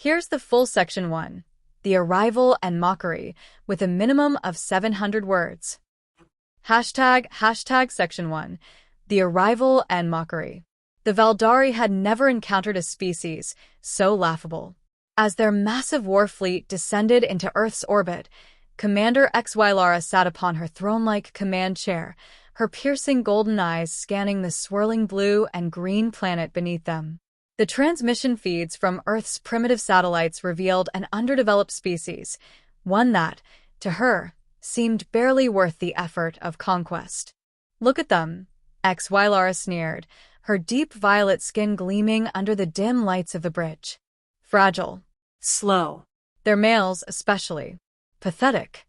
Here's the full section 1. The arrival and mockery, with a minimum of 700 words. Hashtag section 1. The arrival and mockery. The Valdari had never encountered a species so laughable. As their massive war fleet descended into Earth's orbit, Commander HFY Lara sat upon her throne-like command chair, her piercing golden eyes scanning the swirling blue and green planet beneath them. The transmission feeds from Earth's primitive satellites revealed an underdeveloped species, one that, to her, seemed barely worth the effort of conquest. "Look at them," HFY Lara sneered, her deep violet skin gleaming under the dim lights of the bridge. "Fragile. Slow. Their males especially. Pathetic."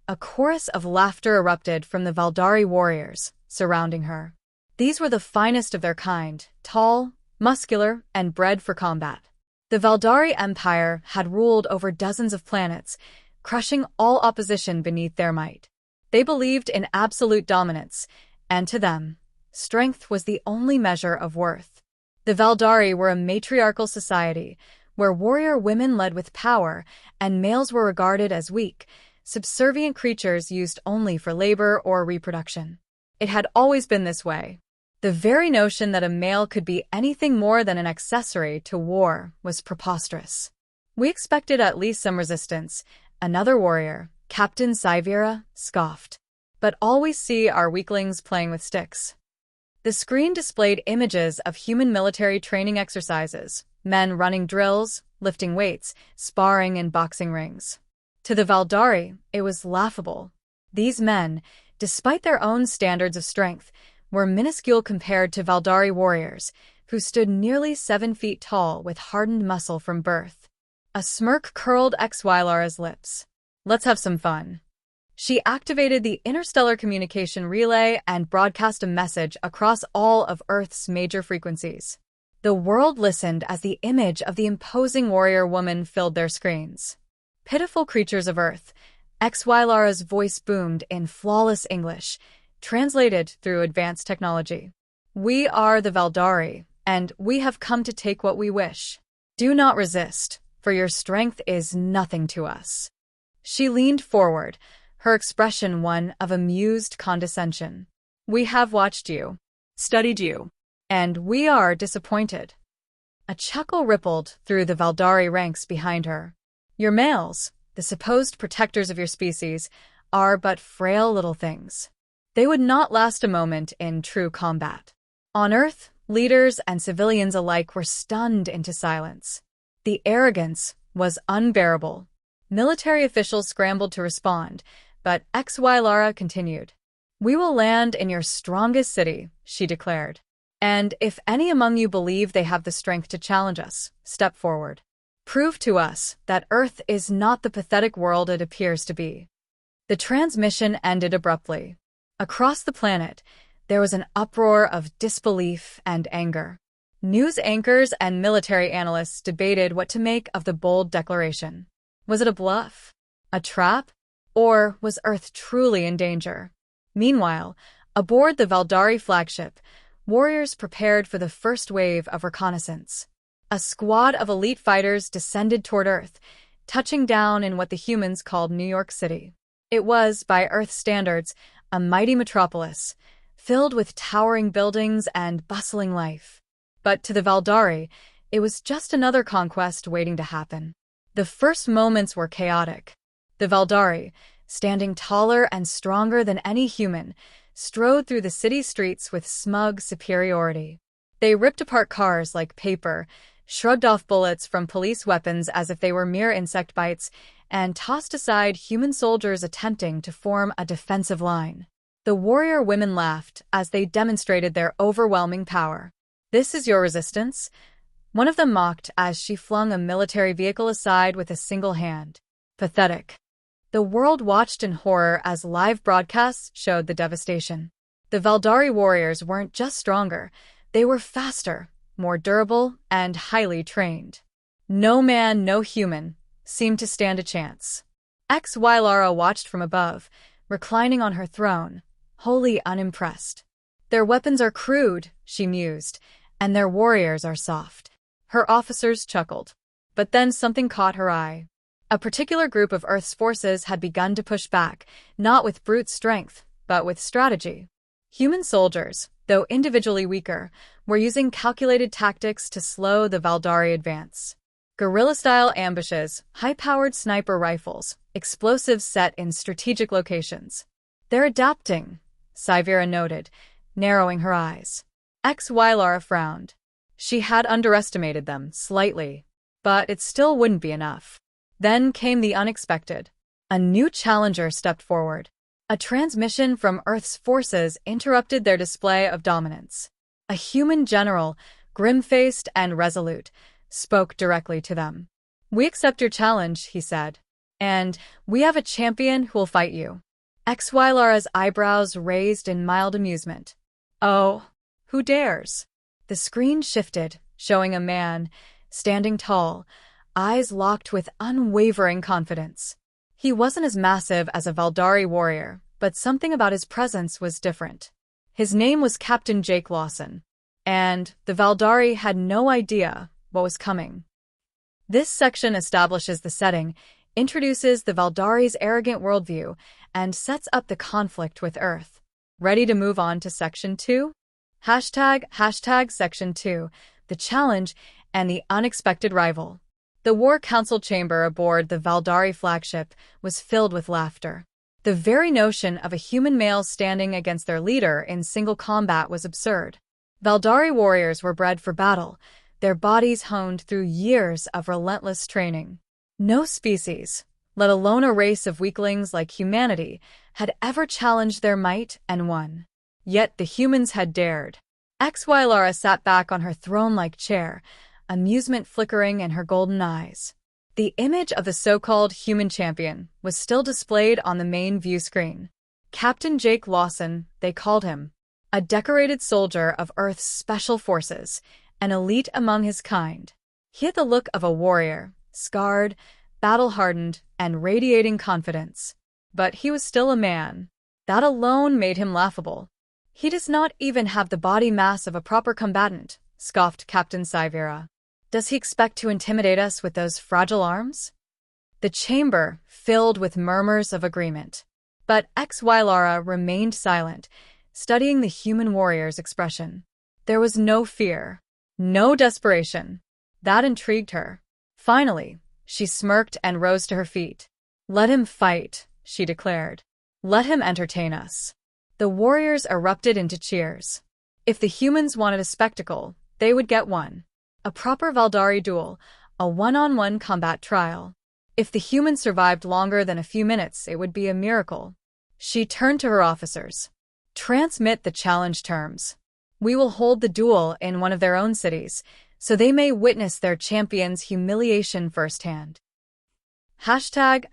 A chorus of laughter erupted from the Valdari warriors surrounding her. These were the finest of their kind, tall, muscular, and bred for combat. The Valdari Empire had ruled over dozens of planets, crushing all opposition beneath their might. They believed in absolute dominance, and to them, strength was the only measure of worth. The Valdari were a matriarchal society, where warrior women led with power and males were regarded as weak, subservient creatures used only for labor or reproduction. It had always been this way. The very notion that a male could be anything more than an accessory to war was preposterous. "We expected at least some resistance," another warrior, Captain Sci-Fi, scoffed. "But all we see are weaklings playing with sticks." The screen displayed images of human military training exercises, men running drills, lifting weights, sparring in boxing rings. To the Valdari, it was laughable. These men, despite their own standards of strength, were minuscule compared to Valdari warriors, who stood nearly 7 feet tall with hardened muscle from birth. A smirk curled HFY Lara's lips. "Let's have some fun." She activated the interstellar communication relay and broadcast a message across all of Earth's major frequencies. The world listened as the image of the imposing warrior woman filled their screens. "Pitiful creatures of Earth," HFY Lara's voice boomed in flawless English, translated through advanced technology. "We are the Valdari, and we have come to take what we wish. Do not resist, for your strength is nothing to us." She leaned forward, her expression one of amused condescension. "We have watched you, studied you, and we are disappointed." A chuckle rippled through the Valdari ranks behind her. "Your males, the supposed protectors of your species, are but frail little things. They would not last a moment in true combat." On Earth, leaders and civilians alike were stunned into silence. The arrogance was unbearable. Military officials scrambled to respond, but HFY Lara continued. "We will land in your strongest city," she declared. "And if any among you believe they have the strength to challenge us, step forward. Prove to us that Earth is not the pathetic world it appears to be." The transmission ended abruptly. Across the planet, there was an uproar of disbelief and anger. News anchors and military analysts debated what to make of the bold declaration. Was it a bluff? A trap? Or was Earth truly in danger? Meanwhile, aboard the Valdari flagship, warriors prepared for the first wave of reconnaissance. A squad of elite fighters descended toward Earth, touching down in what the humans called New York City. It was, by Earth standards, a mighty metropolis, filled with towering buildings and bustling life. But to the Valdari, it was just another conquest waiting to happen. The first moments were chaotic. The Valdari, standing taller and stronger than any human, strode through the city streets with smug superiority. They ripped apart cars like paper, shrugged off bullets from police weapons as if they were mere insect bites, and tossed aside human soldiers attempting to form a defensive line. The warrior women laughed as they demonstrated their overwhelming power. "This is your resistance?" One of them mocked as she flung a military vehicle aside with a single hand. Pathetic. The world watched in horror as live broadcasts showed the devastation. The Valdari warriors weren't just stronger, they were faster, more durable, and highly trained. No man, no human, seemed to stand a chance. HFY Lara watched from above, reclining on her throne, wholly unimpressed. "Their weapons are crude," she mused, "and their warriors are soft." Her officers chuckled. But then something caught her eye. A particular group of Earth's forces had begun to push back, not with brute strength, but with strategy. Human soldiers, though individually weaker, were using calculated tactics to slow the Valdari advance. Guerrilla-style ambushes, high-powered sniper rifles, explosives set in strategic locations. They're adapting, Sci-Fi noted, narrowing her eyes. HFY Lara frowned. She had underestimated them, slightly. But it still wouldn't be enough. Then came the unexpected. A new challenger stepped forward. A transmission from Earth's forces interrupted their display of dominance. A human general, grim-faced and resolute, spoke directly to them. "We accept your challenge," he said. "And we have a champion who'll fight you." HFY Lara's eyebrows raised in mild amusement. "Oh, who dares?" The screen shifted, showing a man, standing tall, eyes locked with unwavering confidence. He wasn't as massive as a Valdari warrior, but something about his presence was different. His name was Captain Jake Lawson, and the Valdari had no idea what was coming. This section establishes the setting, introduces the Valdari's arrogant worldview, and sets up the conflict with Earth. Ready to move on to Section 2? Hashtag Section 2, the challenge and the unexpected rival. The War Council chamber aboard the Valdari flagship was filled with laughter. The very notion of a human male standing against their leader in single combat was absurd. Valdari warriors were bred for battle, their bodies honed through years of relentless training. No species, let alone a race of weaklings like humanity, had ever challenged their might and won. Yet the humans had dared. HFY Lara sat back on her throne-like chair, amusement flickering in her golden eyes. The image of the so-called human champion was still displayed on the main view screen. Captain Jake Lawson, they called him. A decorated soldier of Earth's special forces, an elite among his kind. He had the look of a warrior, scarred, battle-hardened, and radiating confidence. But he was still a man. That alone made him laughable. "He does not even have the body mass of a proper combatant," scoffed Captain Sci-Fi. "Does he expect to intimidate us with those fragile arms?" The chamber filled with murmurs of agreement. But HFY Lara remained silent, studying the human warrior's expression. There was no fear, no desperation. That intrigued her. Finally, she smirked and rose to her feet. "Let him fight," she declared. "Let him entertain us." The warriors erupted into cheers. If the humans wanted a spectacle, they would get one. A proper Valdari duel, a one-on-one combat trial. If the humans survived longer than a few minutes, it would be a miracle. She turned to her officers. "Transmit the challenge terms. We will hold the duel in one of their own cities, so they may witness their champion's humiliation firsthand." Hashtag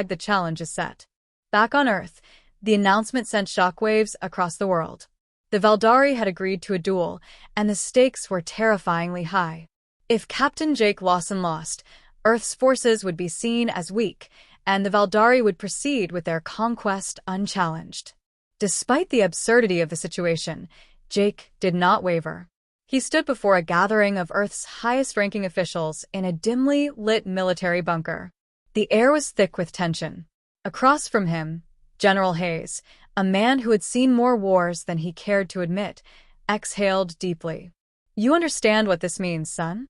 the challenge is set. Back on Earth, the announcement sent shockwaves across the world. The Valdari had agreed to a duel, and the stakes were terrifyingly high. If Captain Jake Lawson lost, Earth's forces would be seen as weak, and the Valdari would proceed with their conquest unchallenged. Despite the absurdity of the situation, Jake did not waver. He stood before a gathering of Earth's highest-ranking officials in a dimly lit military bunker. The air was thick with tension. Across from him, General Hayes, a man who had seen more wars than he cared to admit, exhaled deeply. "You understand what this means, son?"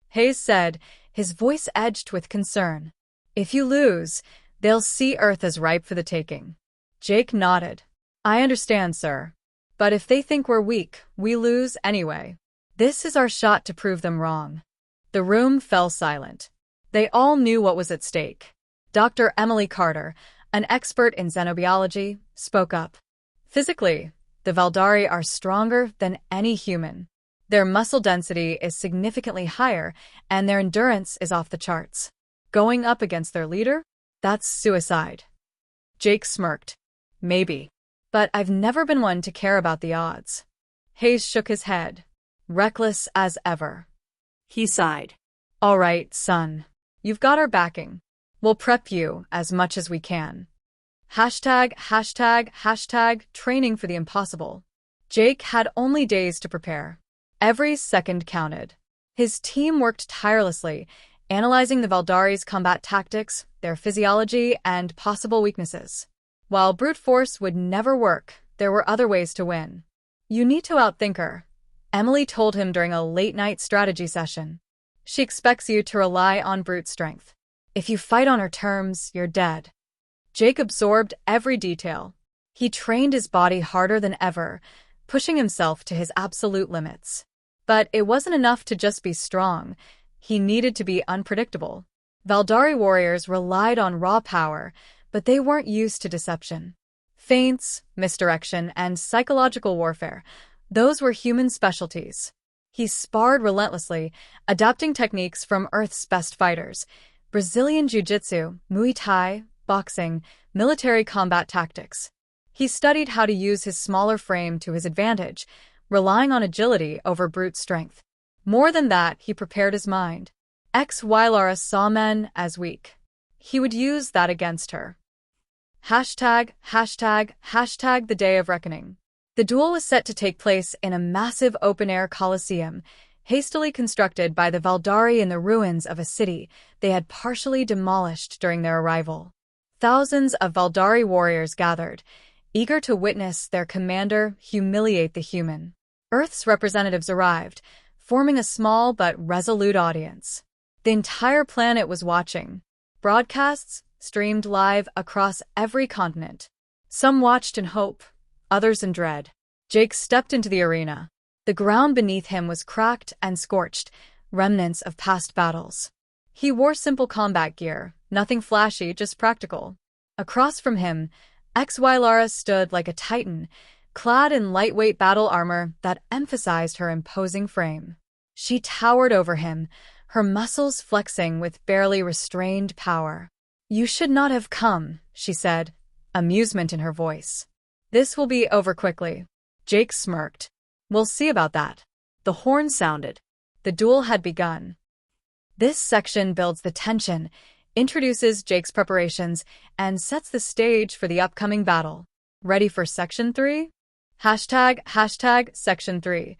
Hayes said, his voice edged with concern. "If you lose, they'll see Earth as ripe for the taking." Jake nodded. "I understand, sir. But if they think we're weak, we lose anyway. This is our shot to prove them wrong." The room fell silent. They all knew what was at stake. Dr. Emily Carter, an expert in xenobiology, spoke up. "Physically, the Valdari are stronger than any human. Their muscle density is significantly higher, and their endurance is off the charts. Going up against their leader? That's suicide." Jake smirked. "Maybe. But I've never been one to care about the odds." Hayes shook his head, reckless as ever. He sighed. "All right, son. You've got our backing. We'll prep you as much as we can." Hashtag training for the impossible. Jake had only days to prepare. Every second counted. His team worked tirelessly, analyzing the Valdari's combat tactics, their physiology, and possible weaknesses. While brute force would never work, there were other ways to win. "You need to outthink her," Emily told him during a late-night strategy session. "She expects you to rely on brute strength. If you fight on her terms, you're dead." Jake absorbed every detail. He trained his body harder than ever, pushing himself to his absolute limits. But it wasn't enough to just be strong. He needed to be unpredictable. Valdari warriors relied on raw power, but they weren't used to deception. Feints, misdirection, and psychological warfare, those were human specialties. He sparred relentlessly, adapting techniques from Earth's best fighters: Brazilian jiu-jitsu, Muay Thai, boxing, military combat tactics. He studied how to use his smaller frame to his advantage, relying on agility over brute strength. More than that, he prepared his mind. HFY saw men as weak. He would use that against her. #####, the day of reckoning. The duel was set to take place in a massive open-air coliseum, hastily constructed by the Valdari in the ruins of a city they had partially demolished during their arrival. Thousands of Valdari warriors gathered, eager to witness their commander humiliate the human. Earth's representatives arrived, forming a small but resolute audience. The entire planet was watching. Broadcasts streamed live across every continent. Some watched in hope, others in dread. Jake stepped into the arena. The ground beneath him was cracked and scorched, remnants of past battles. He wore simple combat gear, nothing flashy, just practical. Across from him, HFY stood like a titan, clad in lightweight battle armor that emphasized her imposing frame. She towered over him, her muscles flexing with barely restrained power. "You should not have come," she said, amusement in her voice. "This will be over quickly." Jake smirked. "We'll see about that." The horn sounded. The duel had begun. This section builds the tension, introduces Jake's preparations, and sets the stage for the upcoming battle. Ready for Section 3? ###Section 3.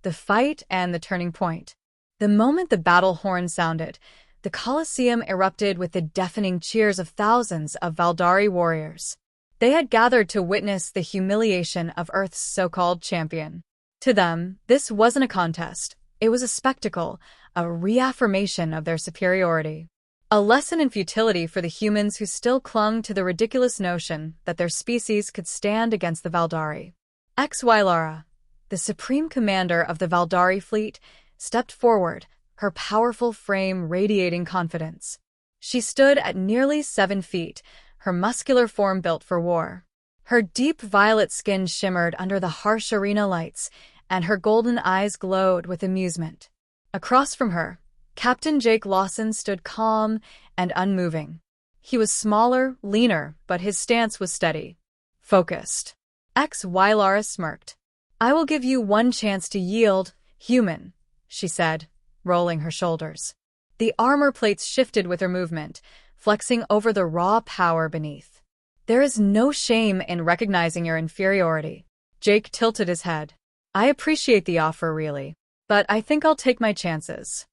The fight and the turning point. The moment the battle horn sounded, the Colosseum erupted with the deafening cheers of thousands of Valdari warriors. They had gathered to witness the humiliation of Earth's so-called champion. To them, this wasn't a contest. It was a spectacle, a reaffirmation of their superiority. A lesson in futility for the humans who still clung to the ridiculous notion that their species could stand against the Valdari. HFY, the supreme commander of the Valdari fleet, stepped forward, her powerful frame radiating confidence. She stood at nearly 7 feet, her muscular form built for war. Her deep violet skin shimmered under the harsh arena lights, and her golden eyes glowed with amusement. Across from her, Captain Jake Lawson stood calm and unmoving. He was smaller, leaner, but his stance was steady, focused. HFY smirked. "I will give you one chance to yield, human," she said, rolling her shoulders. The armor plates shifted with her movement, flexing over the raw power beneath. "There is no shame in recognizing your inferiority." Jake tilted his head. "I appreciate the offer, really, but I think I'll take my chances."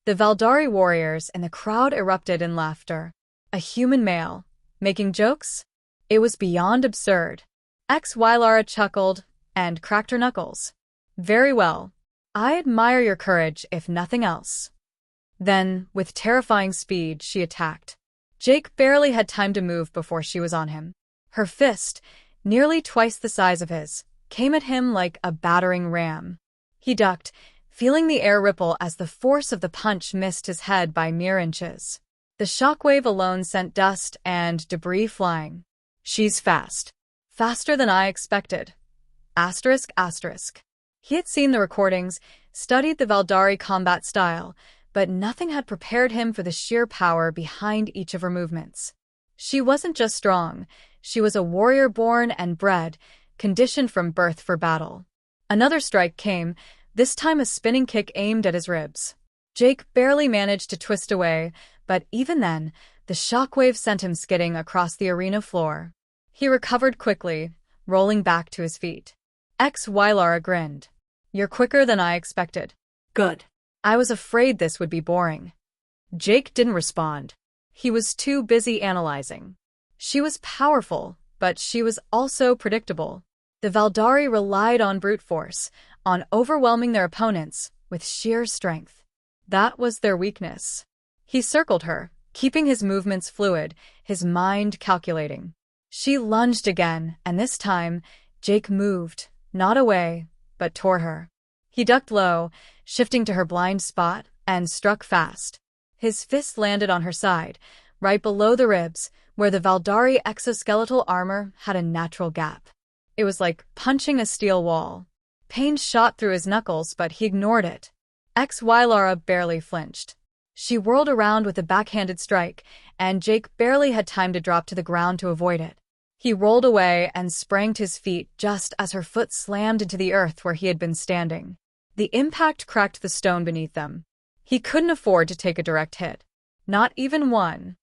The Valdari warriors and the crowd erupted in laughter. A human male, making jokes? It was beyond absurd. HFY chuckled and cracked her knuckles. "Very well. I admire your courage, if nothing else." Then, with terrifying speed, she attacked. Jake barely had time to move before she was on him. Her fist, nearly twice the size of his, came at him like a battering ram. He ducked, feeling the air ripple as the force of the punch missed his head by mere inches. The shockwave alone sent dust and debris flying. "She's fast. Faster than I expected." ****. He had seen the recordings, studied the Valdari combat style, but nothing had prepared him for the sheer power behind each of her movements. She wasn't just strong, she was a warrior born and bred, conditioned from birth for battle. Another strike came, this time a spinning kick aimed at his ribs. Jake barely managed to twist away, but even then, the shockwave sent him skidding across the arena floor. He recovered quickly, rolling back to his feet. HFY grinned. "You're quicker than I expected." "Good. I was afraid this would be boring. Jake didn't respond. He was too busy analyzing. She was powerful, but she was also predictable. The Valdari relied on brute force, on overwhelming their opponents with sheer strength. That was their weakness. He circled her, keeping his movements fluid, his mind calculating. She lunged again, and this time, Jake moved, not away, but toward her. He ducked low, shifting to her blind spot, and struck fast. His fist landed on her side, right below the ribs, where the Valdari exoskeletal armor had a natural gap. It was like punching a steel wall. Pain shot through his knuckles, but he ignored it. Lara barely flinched. She whirled around with a backhanded strike, and Jake barely had time to drop to the ground to avoid it. He rolled away and sprang to his feet just as her foot slammed into the earth where he had been standing. The impact cracked the stone beneath them. He couldn't afford to take a direct hit. Not even one.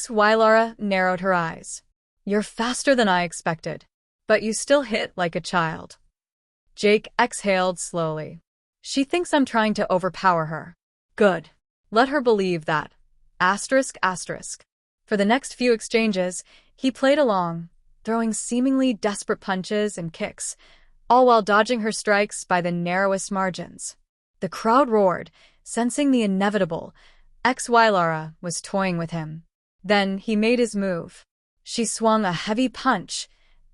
Lara narrowed her eyes. You're faster than I expected, but you still hit like a child. Jake exhaled slowly. She thinks I'm trying to overpower her. Good. Let her believe that. Asterisk, asterisk. For the next few exchanges, he played along, throwing seemingly desperate punches and kicks, all while dodging her strikes by the narrowest margins. The crowd roared, sensing the inevitable. Lara was toying with him. Then he made his move. She swung a heavy punch,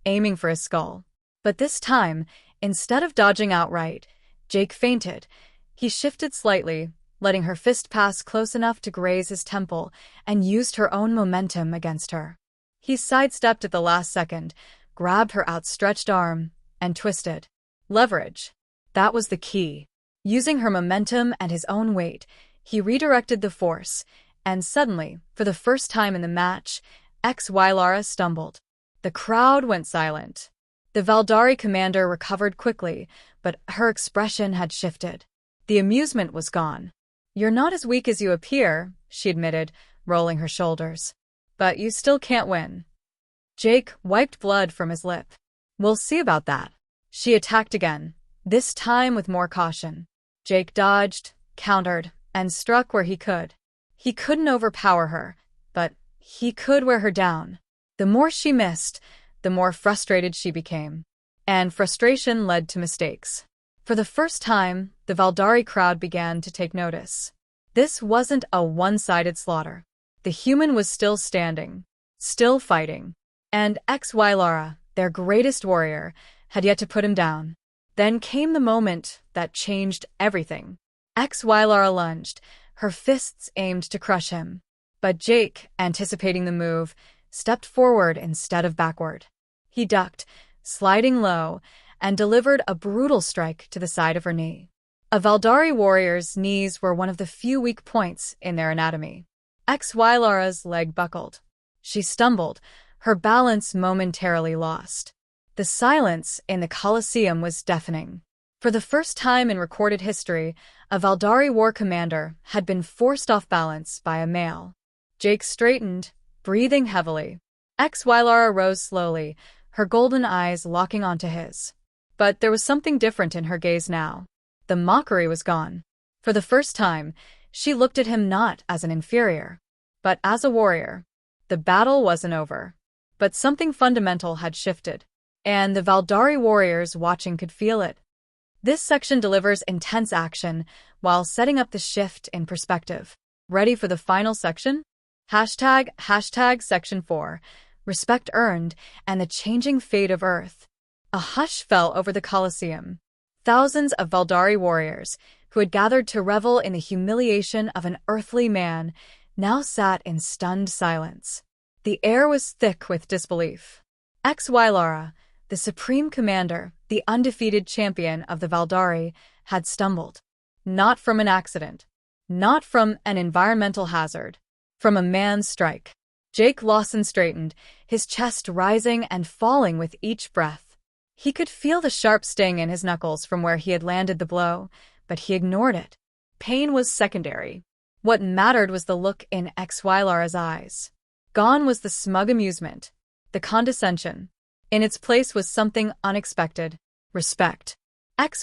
aiming for his skull. But this time, instead of dodging outright, Jake feinted. He shifted slightly, letting her fist pass close enough to graze his temple, and used her own momentum against her. He sidestepped at the last second, grabbed her outstretched arm, and twisted. Leverage. That was the key. Using her momentum and his own weight, he redirected the force, and suddenly, for the first time in the match, Lara stumbled. The crowd went silent. The Valdari commander recovered quickly, but her expression had shifted. The amusement was gone. You're not as weak as you appear, she admitted, rolling her shoulders. But you still can't win. Jake wiped blood from his lip. We'll see about that. She attacked again, this time with more caution. Jake dodged, countered, and struck where he could. He couldn't overpower her, but he could wear her down. The more she missed, the more frustrated she became. And frustration led to mistakes. For the first time, the Valdari crowd began to take notice. This wasn't a one-sided slaughter. The human was still standing, still fighting. And Lara, their greatest warrior, had yet to put him down. Then came the moment that changed everything. Lara lunged, her fists aimed to crush him. But Jake, anticipating the move, stepped forward instead of backward. He ducked, sliding low, and delivered a brutal strike to the side of her knee. A Valdari warrior's knees were one of the few weak points in their anatomy. Lara's leg buckled. She stumbled, her balance momentarily lost. The silence in the Colosseum was deafening. For the first time in recorded history, a Valdari war commander had been forced off balance by a male. Jake straightened, breathing heavily. Lara rose slowly, her golden eyes locking onto his. But there was something different in her gaze now. The mockery was gone. For the first time, she looked at him not as an inferior, but as a warrior. The battle wasn't over. But something fundamental had shifted, and the Valdari warriors watching could feel it. This section delivers intense action while setting up the shift in perspective. Ready for the final section? Hashtag Section 4. Respect earned and the changing fate of Earth. A hush fell over the Colosseum. Thousands of Valdari warriors, who had gathered to revel in the humiliation of an earthly man, now sat in stunned silence. The air was thick with disbelief. Lara, the supreme commander, the undefeated champion of the Valdari, had stumbled. Not from an accident. Not from an environmental hazard. From a man's strike. Jake Lawson straightened, his chest rising and falling with each breath. He could feel the sharp sting in his knuckles from where he had landed the blow, but he ignored it. Pain was secondary. What mattered was the look in Lara's eyes. Gone was the smug amusement, the condescension. In its place was something unexpected. Respect.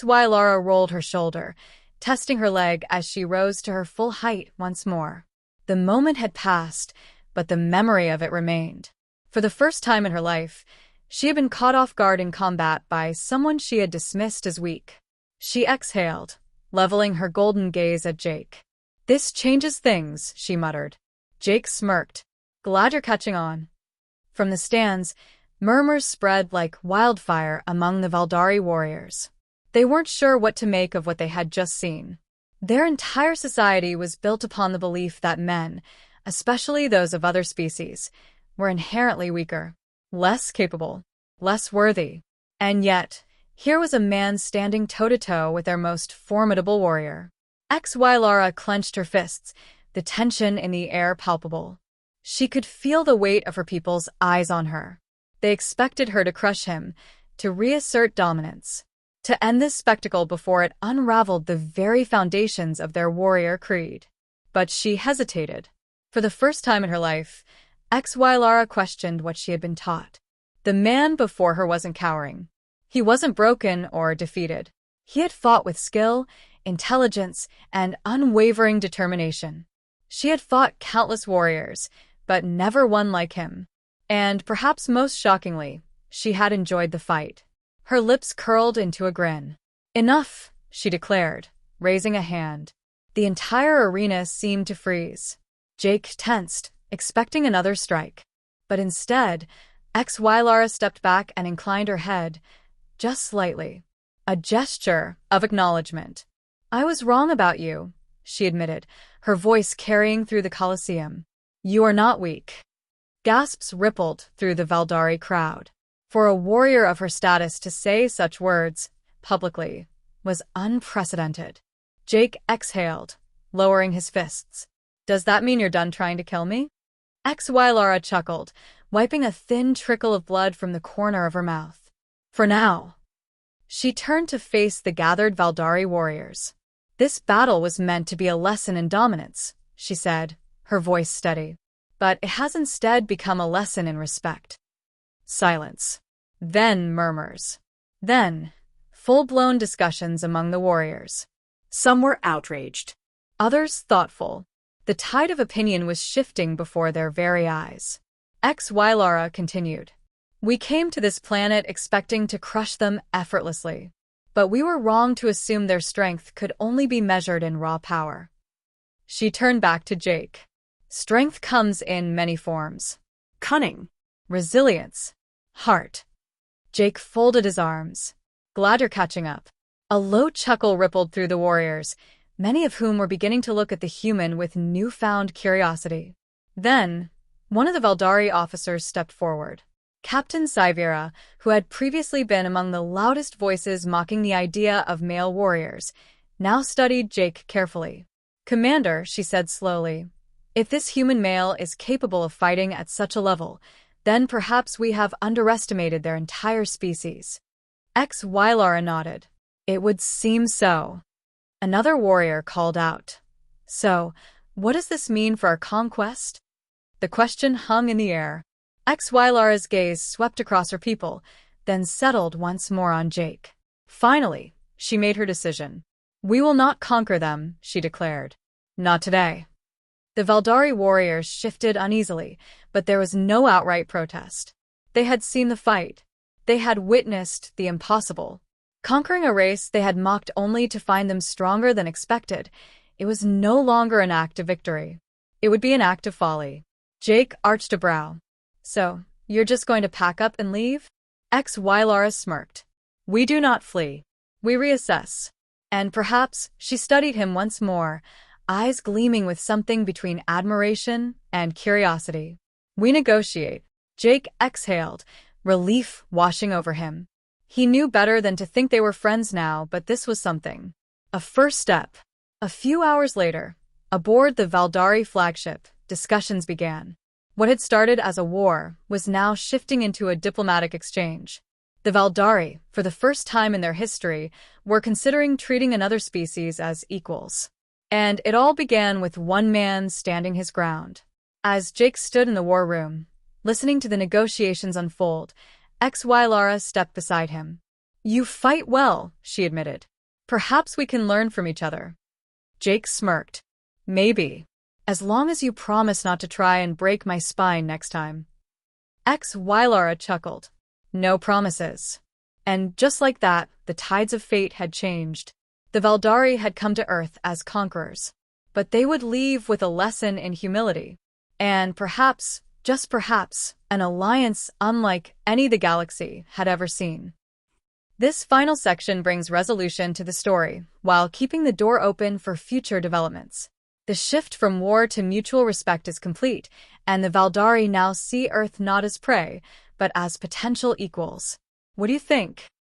Lara rolled her shoulder, testing her leg as she rose to her full height once more. The moment had passed, but the memory of it remained. For the first time in her life, she had been caught off guard in combat by someone she had dismissed as weak. She exhaled, leveling her golden gaze at Jake. "This changes things," she muttered. Jake smirked. "Glad you're catching on." From the stands, murmurs spread like wildfire among the Valdari warriors. They weren't sure what to make of what they had just seen. Their entire society was built upon the belief that men, especially those of other species, were inherently weaker, less capable, less worthy. And yet, here was a man standing toe-to-toe with their most formidable warrior. HFY Lara clenched her fists, the tension in the air palpable. She could feel the weight of her people's eyes on her. They expected her to crush him, to reassert dominance, to end this spectacle before it unraveled the very foundations of their warrior creed. But she hesitated. For the first time in her life, HFY Lara questioned what she had been taught. The man before her wasn't cowering. He wasn't broken or defeated. He had fought with skill, intelligence, and unwavering determination. She had fought countless warriors, but never one like him. And, perhaps most shockingly, she had enjoyed the fight. Her lips curled into a grin. "Enough," she declared, raising a hand. The entire arena seemed to freeze. Jake tensed, expecting another strike. But instead, HFY Lara stepped back and inclined her head, just slightly. A gesture of acknowledgement. "I was wrong about you," she admitted, her voice carrying through the Colosseum. "You are not weak." Gasps rippled through the Valdari crowd. For a warrior of her status to say such words, publicly, was unprecedented. Jake exhaled, lowering his fists. "Does that mean you're done trying to kill me?" HFY Lara chuckled, wiping a thin trickle of blood from the corner of her mouth. "For now." She turned to face the gathered Valdari warriors. "This battle was meant to be a lesson in dominance," she said, her voice steady. "But it has instead become a lesson in respect." Silence. Then murmurs. Then, full-blown discussions among the warriors. Some were outraged. Others thoughtful. The tide of opinion was shifting before their very eyes. HFY Lara continued. "We came to this planet expecting to crush them effortlessly. But we were wrong to assume their strength could only be measured in raw power." She turned back to Jake. "Strength comes in many forms. Cunning, resilience, heart." Jake folded his arms. "Glad you're catching up." A low chuckle rippled through the warriors, many of whom were beginning to look at the human with newfound curiosity. Then, one of the Valdari officers stepped forward. Captain Sci-Fi, who had previously been among the loudest voices mocking the idea of male warriors, now studied Jake carefully. "Commander," she said slowly, "if this human male is capable of fighting at such a level, then perhaps we have underestimated their entire species." HFY Lara nodded. "It would seem so." Another warrior called out. "So, what does this mean for our conquest?" The question hung in the air. HFY Lara's gaze swept across her people, then settled once more on Jake. Finally, she made her decision. "We will not conquer them," she declared. "Not today." The Valdari warriors shifted uneasily, but there was no outright protest. They had seen the fight. They had witnessed the impossible. Conquering a race they had mocked only to find them stronger than expected, it was no longer an act of victory. It would be an act of folly. Jake arched a brow. "So, you're just going to pack up and leave?" HFY Lara smirked. "We do not flee. We reassess." And perhaps she studied him once more, eyes gleaming with something between admiration and curiosity. "We negotiate." Jake exhaled, relief washing over him. He knew better than to think they were friends now, but this was something. A first step. A few hours later, aboard the Valdari flagship, discussions began. What had started as a war was now shifting into a diplomatic exchange. The Valdari, for the first time in their history, were considering treating another species as equals. And it all began with one man standing his ground. As Jake stood in the war room, listening to the negotiations unfold, HFY Lara stepped beside him. "You fight well," she admitted. Perhaps we can learn from each other. Jake smirked. Maybe. As long as you promise not to try and break my spine next time. HFY chuckled. No promises. And just like that, the tides of fate had changed. The Valdari had come to Earth as conquerors. But they would leave with a lesson in humility. And perhaps, just perhaps, an alliance unlike any the galaxy had ever seen. This final section brings resolution to the story, while keeping the door open for future developments. The shift from war to mutual respect is complete, and the Valdari now see Earth not as prey, but as potential equals. What do you think?